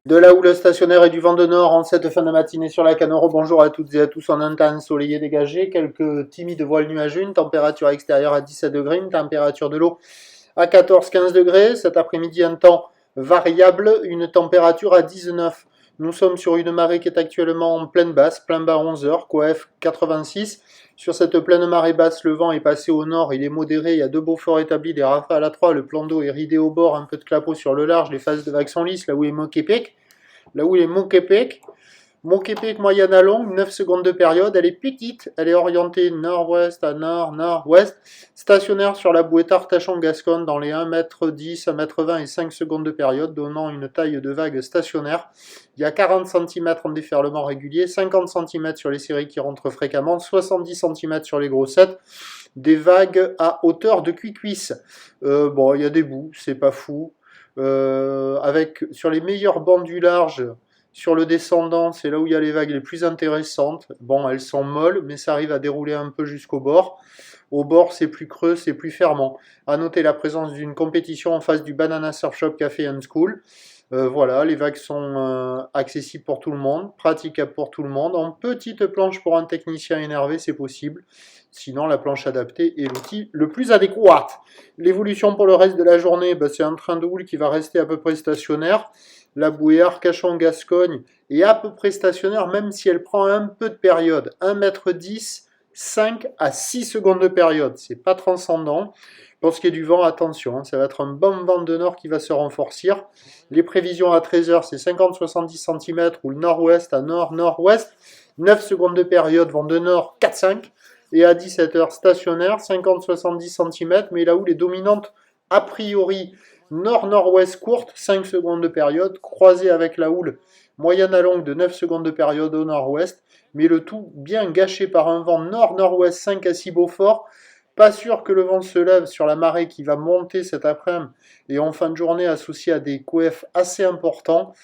De la houle stationnaire et du vent de nord en cette fin de matinée sur la Canoro. Bonjour à toutes et à tous en un temps ensoleillé dégagé. Quelques timides voiles nuageux, une température extérieure à 17 degrés, une température de l'eau à 14-15 degrés. Cet après-midi, un temps variable, une température à 19. Nous sommes sur une marée qui est actuellement en pleine basse, plein bas 11 heures, coef 86. Sur cette pleine marée basse, le vent est passé au nord, il est modéré, il y a deux beaux forts établis, des rafales à 3, le plan d'eau est ridé au bord, un peu de clapot sur le large, les phases de vagues sont lisses, là où est Moquépec. Là où est Moquépec. Moquépec moyenne à longue, 9 secondes de période, elle est petite, elle est orientée nord-ouest à nord-nord-ouest, stationnaire sur la bouée Artachon-Gasconne dans les 1m10, 1m20 et 5 secondes de période, donnant une taille de vague stationnaire. Il y a 40 cm en déferlement régulier, 50 cm sur les séries qui rentrent fréquemment, 70 cm sur les grossettes, des vagues à hauteur de cuit-cuisse. Bon, il y a des bouts, c'est pas fou. Avec sur les meilleurs bancs du large, sur le descendant, c'est là où il y a les vagues les plus intéressantes. Bon, elles sont molles, mais ça arrive à dérouler un peu jusqu'au bord. Au bord, c'est plus creux, c'est plus fermant. À noter la présence d'une compétition en face du Banana Surf Shop Café and School. Voilà, les vagues sont accessibles pour tout le monde, praticables pour tout le monde. En petite planche pour un technicien énervé, c'est possible. Sinon, la planche adaptée est l'outil le plus adéquat. L'évolution pour le reste de la journée, bah, c'est un train de houle qui va rester à peu près stationnaire. La bouée Arcachon-Gascogne est à peu près stationnaire, même si elle prend un peu de période. 1,10 m, 5 à 6 secondes de période. C'est pas transcendant. Pour ce qui est du vent, attention, hein, ça va être un bon vent de nord qui va se renforcer. Les prévisions à 13 h, c'est 50-70 cm ou le nord-ouest à nord-nord-ouest. 9 secondes de période, vent de nord 4-5. Et à 17 h, stationnaire, 50-70 cm, mais là où les dominantes, a priori, nord-nord-ouest courte, 5 secondes de période, croisée avec la houle moyenne à longue de 9 secondes de période au nord-ouest, mais le tout bien gâché par un vent nord-nord-ouest 5 à 6 Beaufort. Pas sûr que le vent se lève sur la marée qui va monter cet après-midi et en fin de journée associé à des coefs assez importants.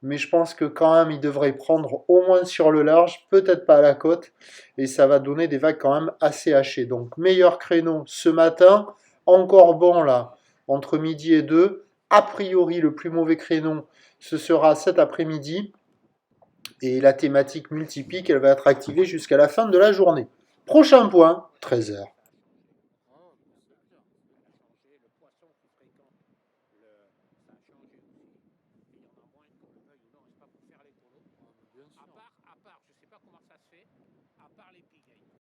Mais je pense que quand même il devrait prendre au moins sur le large, peut-être pas à la côte, et ça va donner des vagues quand même assez hachées. Donc meilleur créneau ce matin, encore bon là, entre midi et 2. A priori le plus mauvais créneau, ce sera cet après-midi, et la thématique multipique, elle va être activée jusqu'à la fin de la journée. Prochain point, 13 heures. Ah, mais c'est bien. Ça a changé. Le poisson qui fréquente, ça a changé aussi. Et il y en a moins, qu'on le veuille ou non. C'est pas pour faire l'écolo. Ah, mais bien sûr. À part, je sais pas comment ça se fait, à part les pigailles.